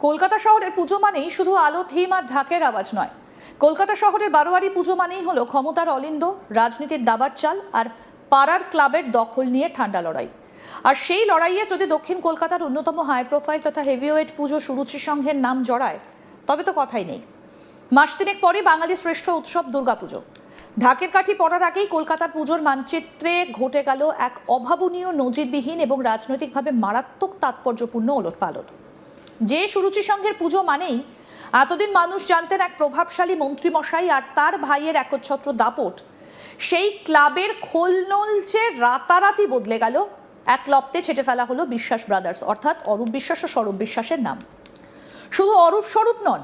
কলকাতা শহরের পুজো মানেই শুধু আলো থিম আর ঢাকের আওয়াজ নয়। কলকাতা শহরের বারোয়ারি পুজো মানেই হলো ক্ষমতার অলিন্দ, রাজনীতির দাবার চাল আর পাড়ার ক্লাবের দখল নিয়ে ঠান্ডা লড়াই। আর সেই লড়াইয়ে যদি দক্ষিণ কলকাতার অন্যতম হাই প্রোফাইল তথা হেভিওয়েট পুজো সুরুচি সংঘের নাম জড়ায় তবে তো কথাই নেই। মাস তিনেক পরে বাঙালির শ্রেষ্ঠ উৎসব দুর্গাপুজো। ঢাকের কাঠি পড়ার আগেই কলকাতার পুজোর মানচিত্রে ঘটে গেল এক অভাবনীয়, নজিরবিহীন এবং রাজনৈতিকভাবে মারাত্মক তাৎপর্যপূর্ণ ওলটপালট। যে সুরুচি সংঘের পুজো মানেই এতদিন মানুষ জানতেন এক প্রভাবশালী মন্ত্রীমশাই আর তার ভাইয়ের একচ্ছত্র দাপট, সেই ক্লাবের খোলনলচে রাতারাতি বদলে গেল। এক লপ্তে ছেটে ফেলা হলো বিশ্বাস ব্রাদার্স, অর্থাৎ অরূপ বিশ্বাস ও স্বরূপ বিশ্বাসের নাম। শুধু অরূপ স্বরূপ নন,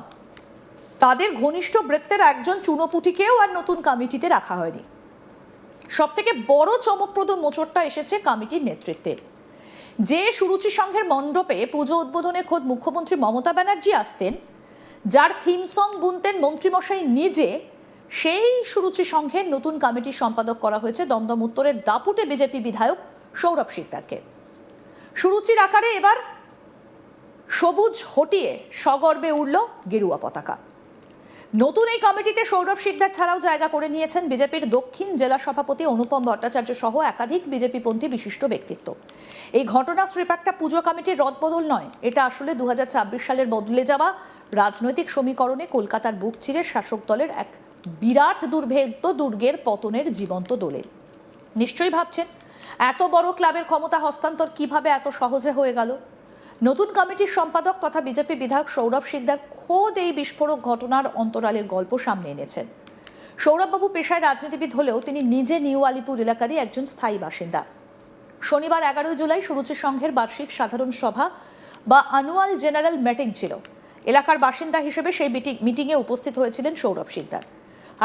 তাদের ঘনিষ্ঠ বৃত্তের একজন চুনোপুটিকেও আর নতুন কমিটিতে রাখা হয়নি। সব থেকে বড় চমকপ্রদ মোচড়টা এসেছে কমিটির নেতৃত্বে। যে সুরুচি সংঘের মণ্ডপে পুজো উদ্বোধনে খোদ মুখ্যমন্ত্রী মমতা ব্যানার্জি আসতেন, যার থিম সং বুনতেন মন্ত্রীমশাই নিজে, সেই সুরুচি সংঘের নতুন কমিটির সম্পাদক করা হয়েছে দমদম উত্তরের দাপুটে বিজেপি বিধায়ক সৌরভ শিকদারকে। সুরুচির আকারে এবার সবুজ হটিয়ে সগর্বে উড়ল গেরুয়া পতাকা। নতুন এই কমিটিতে সৌরভ শিকদার ছাড়াও জায়গা করে নিয়েছেন বিজেপির দক্ষিণ জেলা সভাপতি অনুপম ভট্টাচার্য সহ একাধিক বিজেপিপন্থী বিশিষ্ট ব্যক্তিত্ব। এই ঘটনা স্রেফ একটা পুজো কমিটির রদবদল নয়, এটা আসলে 2026 সালের বদলে যাওয়া রাজনৈতিক সমীকরণে কলকাতার বুক চিরে শাসক দলের এক বিরাট দুর্ভেদ্য দুর্গের পতনের জীবন্ত দলিল। নিশ্চয়ই ভাবছেন, এত বড় ক্লাবের ক্ষমতা হস্তান্তর কিভাবে এত সহজে হয়ে গেল? নতুন কমিটির সম্পাদক তথা বিজেপি বিধায়ক সৌরভ শিকদার খোদ এই বিস্ফোরক ঘটনার অন্তরালের গল্প সামনে এনেছেন। সৌরভবাবু পেশায় রাজনীতিবিদ হলেও তিনি নিজে নিউ আলিপুর এলাকারই একজন স্থায়ী বাসিন্দা। শনিবার 11 জুলাই সুরুচি সংঘের বার্ষিক সাধারণ সভা বা অ্যানুয়াল জেনারেল মিটিং ছিল। এলাকার বাসিন্দা হিসেবে সেই মিটিংয়ে উপস্থিত হয়েছিলেন সৌরভ শিকদার।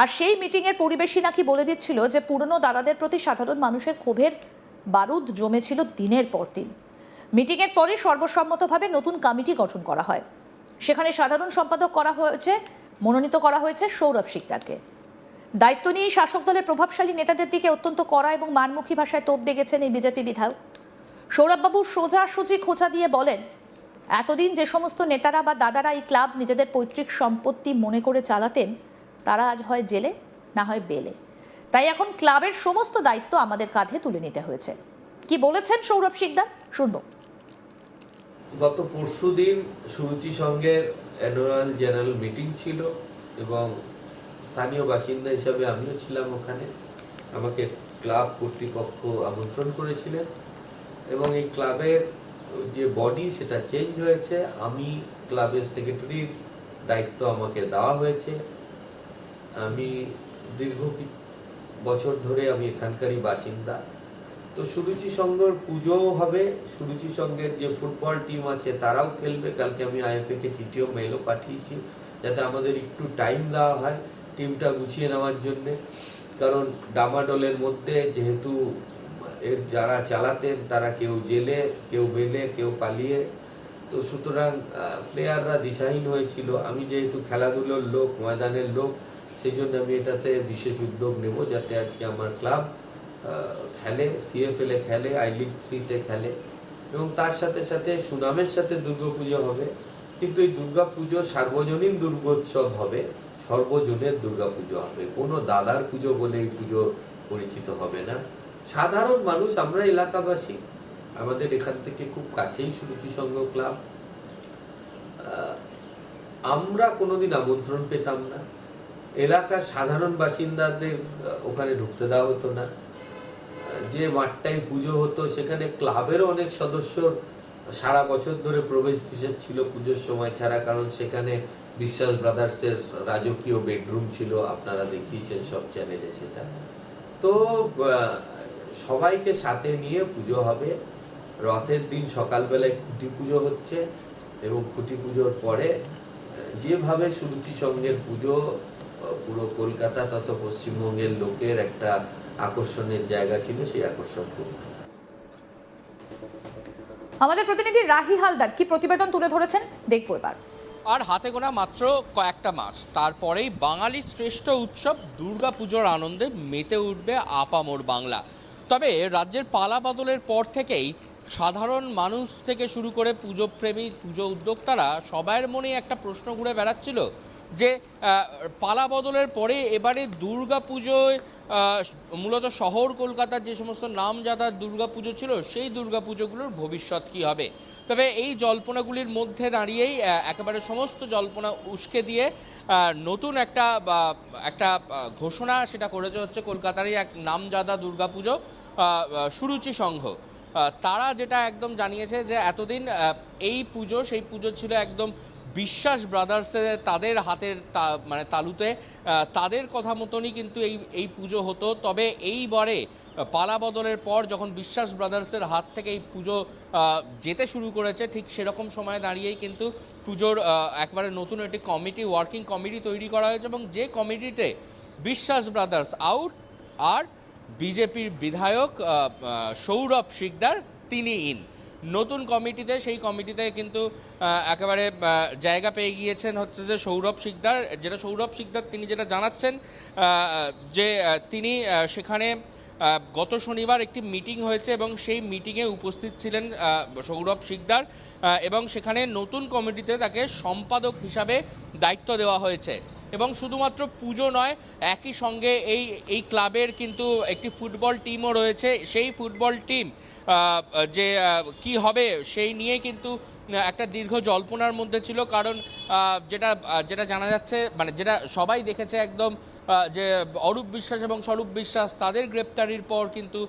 আর সেই মিটিংয়ের পরিবেশই নাকি বলে দিচ্ছিল যে পুরনো দাদাদের প্রতি সাধারণ মানুষের ক্ষোভের বারুদ জমেছিল দিনের পর দিন। মিটিংয়ের পরে সর্বসম্মতভাবে নতুন কমিটি গঠন করা হয়। সেখানে সাধারণ সম্পাদক মনোনীত করা হয়েছে সৌরভ শিকদারকে। দায়িত্ব নিয়েই শাসক দলের প্রভাবশালী নেতাদের দিকে অত্যন্ত কড়া এবং মানমুখী ভাষায় তোপ দেখেছেন এই বিজেপি বিধায়ক। সৌরভবাবু সোজাসুজি খোঁচা দিয়ে বলেন, এতদিন যে সমস্ত নেতারা বা দাদারা এই ক্লাব নিজেদের পৈতৃক সম্পত্তি মনে করে চালাতেন, তারা আজ হয় জেলে, না হয় বেলে। তাই এখন ক্লাবের সমস্ত দায়িত্ব আমাদের কাঁধে তুলে নিতে হয়েছে। কি বলেছেন সৌরভ শিকদার, শুনবো। গত পরশুদিন সুরুচি সংঘের অ্যানুয়াল জেনারেল মিটিং ছিল এবং স্থানীয় বাসিন্দা হিসাবে আমিও ছিলাম ওখানে। আমাকে ক্লাব কর্তৃপক্ষ আমন্ত্রণ করেছিলেন এবং এই ক্লাবের যে বডি সেটা চেঞ্জ হয়েছে। আমি ক্লাবের সেক্রেটারির দায়িত্ব আমাকে দেওয়া হয়েছে। আমি দীর্ঘ বছর ধরে আমি এখানকারই বাসিন্দা। তো সুরুচি সংঘের পুজোও হবে, সুরুচি সংঘের যে ফুটবল টিম আছে তারাও খেলবে। কালকে আমি আইএফএ কে চিঠিও মেলও পাঠিয়েছি যাতে আমাদের একটু টাইম দেওয়া হয় টিমটা গুছিয়ে নেওয়ার জন্যে। কারণ ডামাডোলের মধ্যে যেহেতু এর যারা চালাতেন তারা কেউ জেলে, কেউ বেলে, কেউ পালিয়ে, তো সুতরাং প্লেয়াররা দিশাহীন হয়েছিল। আমি যেহেতু খেলাধুলোর লোক, ময়দানের লোক, সেই জন্য আমি এটাতে বিশেষ উদ্যোগ নেব যাতে আজকে আমার ক্লাব খেলে, সিএফএল এ খেলে, আই লিগ 3-তে খেলে এবং তার সাথে সাথে সুনামের সাথে দুর্গাপুজো হবে। কিন্তু এই দুর্গাপুজো সার্বজনীন দুর্গোৎসব হবে, সর্বজনের দুর্গাপুজো হবে। কোনো দাদার পুজো বলে এই পুজো পরিচিত হবে না। সাধারণ মানুষ, আমরা এলাকাবাসী, আমাদের এখান থেকে খুব কাছেই সুরুচি সংঘ ক্লাব। আমরা কোনোদিন আমন্ত্রণ পেতাম না, এলাকার সাধারণ বাসিন্দাদের ওখানে ঢুকতে দেওয়া হতো না। যে মাঠটাই পুজো হতো সেখানে ক্লাবেরও অনেক সদস্য সারা বছর ধরে প্রবেশ নিষেধ ছিল পুজোর সময় ছাড়া, কারণ সেখানে বিশ্বাস ব্রাদার্সের রাজকীয় বেডরুম ছিল, আপনারা দেখিয়েছেন সব চ্যানেলে সেটা। তো সবাইকে সাথে নিয়ে পুজো হবে। রথের দিন সকালবেলায় খুঁটি পুজো হচ্ছে এবং খুঁটি পুজোর পরে যেভাবে সুরুচি সংঘের পুজো পুরো কলকাতা তথা পশ্চিমবঙ্গের লোকের একটা আকর্ষণের জায়গা ছিল, সেই আকর্ষণ করবে। আমাদের প্রতিনিধি রাহি হালদার কি প্রতিবেদন তুলে ধরেছেন দেখবো এবার। আর হাতে গোনা মাত্র কয়েকটা মাস, তারপরেই বাঙালির শ্রেষ্ঠ উৎসব দুর্গাপুজোর আনন্দে মেতে উঠবে আপামোর বাংলা। তবে রাজ্যের পালা বদলের পর থেকেই সাধারণ মানুষ থেকে শুরু করে পুজো প্রেমী পুজো উদ্যোক্তারা সবার মনে একটা প্রশ্ন ঘুরে বেড়াচ্ছিল যে পালা বদলের পরে এবারে দুর্গা পুজোয় মূলত শহর কলকাতার যে সমস্ত নামজাদা দুর্গা পুজো ছিল সেই দুর্গা পুজোগুলোর ভবিষ্যৎ কী হবে। তবে এই জল্পনাগুলির মধ্যে দাঁড়িয়েই একেবারে সমস্ত জল্পনা উস্কে দিয়ে নতুন একটা ঘোষণা সেটা করেছে হচ্ছে কলকাতারই এক নামজাদা দুর্গা পুজো সুরুচি সংঘ। তারা যেটা একদম জানিয়েছে যে এতদিন এই পুজো সেই পুজো ছিল একদম বিশ্বাস ব্রাদার্সের তাদের হাতের মানে তালুতে তাদের কথা মতনই কিন্তু এই পুজো হতো। তবে এইবারে পালা বদলের পর যখন বিশ্বাস ব্রাদার্সের হাত থেকে এই পুজো যেতে শুরু করেছে ঠিক সেরকম সময় দাঁড়িয়েই কিন্তু পুজোর একবারে নতুন একটি কমিটি ওয়ার্কিং কমিটি তৈরি করা হয়েছে এবং যে কমিটিতে বিশ্বাস ব্রাদার্স আউট আর বিজেপির বিধায়ক সৌরভ শিকদার তিনি ইন। নতুন কমিটিতে সেই কমিটিতে কিন্তু একেবারে জায়গা পেয়ে গিয়েছেন হচ্ছে যে সৌরভ শিকদার। যেটা সৌরভ শিকদার তিনি যেটা জানাচ্ছেন যে তিনি সেখানে গত শনিবার একটি মিটিং হয়েছে এবং সেই মিটিংয়ে উপস্থিত ছিলেন সৌরভ শিকদার এবং সেখানে নতুন কমিটিতে তাকে সম্পাদক হিসাবে দায়িত্ব দেওয়া হয়েছে। এবং শুধুমাত্র পুজো নয়, একই সঙ্গে এই ক্লাবের কিন্তু একটি ফুটবল টিমও রয়েছে। সেই ফুটবল টিম যে কি হবে সেই নিয়ে কিন্তু একটা দীর্ঘ জল্পনার মধ্যে ছিল, কারণ যেটা জানা যাচ্ছে মানে যেটা সবাই দেখেছে একদম যে অরূপ বিশ্বাস এবং স্বরূপ বিশ্বাস তাদের গ্রেপ্তারির পর কিন্তু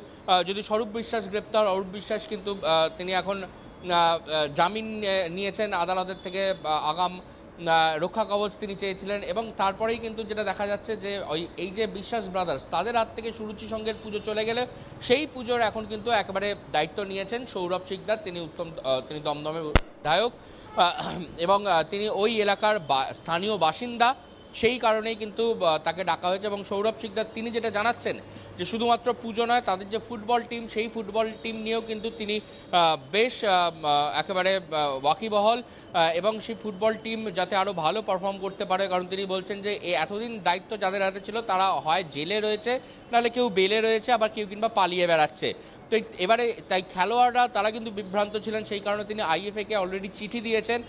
যদি স্বরূপ বিশ্বাস গ্রেপ্তার, অরূপ বিশ্বাস কিন্তু তিনি এখন জামিন নিয়েছেন আদালতের থেকে, আগাম রক্ষা কবচ তিনি চেয়েছিলেন এবং তারপরেই কিন্তু যেটা দেখা যাচ্ছে যে এই যে বিশ্বাস ব্রাদার্স তাদের হাত থেকে সুরুচি সংঘের পুজো চলে গেলে সেই পুজোর এখন কিন্তু একেবারে দায়িত্ব নিয়েছেন সৌরভ শিকদার। তিনি দমদমের বিধায়ক এবং তিনি ওই এলাকার স্থানীয় বাসিন্দা, সেই কারণেই কিন্তু তাকে ডাকা হয়েছে। এবং সৌরভ শিকদার তিনি যেটা জানাচ্ছেন যে শুধুমাত্র পুজো নয়, তাদের যে ফুটবল টিম সেই ফুটবল টিম নিয়েও কিন্তু তিনি বেশ একেবারে ওয়াকিবহল এবং সেই ফুটবল টিম যাতে আরও ভালো পারফর্ম করতে পারে, কারণ তিনি বলছেন যে এতদিন দায়িত্ব যাদের হাতে ছিল তারা হয় জেলে রয়েছে, নাহলে কেউ বেলে রয়েছে, আবার কেউ কিংবা পালিয়ে বেড়াচ্ছে। তো এবারে তাই খেলোয়াড়রা তারা কিন্তু বিভ্রান্ত ছিলেন, সেই কারণে তিনি আইএফএকে অলরেডি চিঠি দিয়েছেন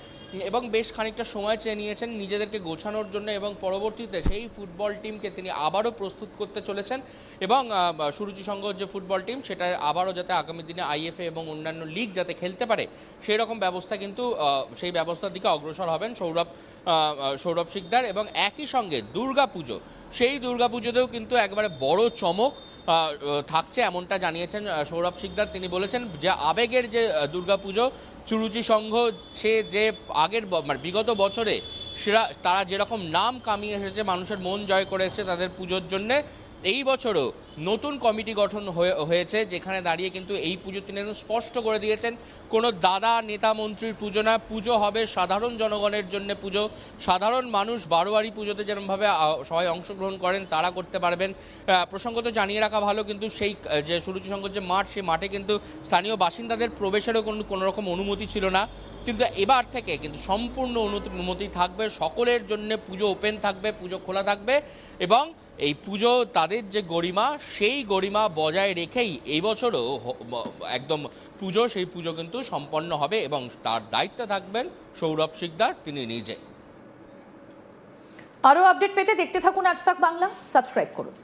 এবং বেশ খানিকটা সময় চেয়ে নিয়েছেন নিজেদেরকে গোছানোর জন্য এবং পরবর্তীতে সেই ফুটবল টিমকে তিনি আবারও প্রস্তুত করতে চলেছেন এবং সুরুচি সংঘ যে ফুটবল টিম সেটা আবারও যাতে আগামী দিনে আইএফএ এবং অন্যান্য লিগ যাতে খেলতে পারে সেই রকম ব্যবস্থা কিন্তু সেই ব্যবস্থার দিকে অগ্রসর হবেন সৌরভ শিকদার। এবং একই সঙ্গে দুর্গাপুজো, সেই দুর্গাপুজোতেও কিন্তু একবারে বড় চমক থাকছে এমনটা জানিয়েছেন সৌরভ শিকদার। তিনি বলেছেন যে আবেগের যে দুর্গাপুজো সুরুচি সংঘ সে যে আগের মানে বিগত বছরে তারা যেরকম নাম কামিয়ে এসেছে, মানুষের মন জয় করে এসেছে তাদের পুজোর জন্যে, এই বছরও নতুন কমিটি গঠন হয়েছে যেখানে দাঁড়িয়ে কিন্তু এই পুজো তিনি স্পষ্ট করে দিয়েছেন কোনো দাদা নেতা মন্ত্রীর পুজো না, পুজো হবে সাধারণ জনগণের জন্য পুজো। সাধারণ মানুষ বারোয়ারি পুজোতে যেরকমভাবে সবাই অংশগ্রহণ করেন তারা করতে পারবেন। প্রসঙ্গত জানিয়ে রাখা ভালো, কিন্তু সেই যে সুরুচি সংঘের যে মাঠ, সেই মাঠে কিন্তু স্থানীয় বাসিন্দাদের প্রবেশেরও কোনো রকম অনুমতি ছিল না, কিন্তু এবার থেকে কিন্তু সম্পূর্ণ অনুমতি থাকবে, সকলের জন্য পুজো ওপেন থাকবে, পুজো খোলা থাকবে এবং এই পুজো তাদের যে গরিমা সেই গরিমা বজায় রেখেই এই বছরও একদম পুজো সেই পুজো কিন্তু সম্পন্ন হবে এবং তার দায়িত্বে থাকবেন সৌরভ শিকদার তিনি নিজে। আরও আপডেট পেতে দেখতে থাকুন আজ তাক বাংলা, সাবস্ক্রাইব করুন।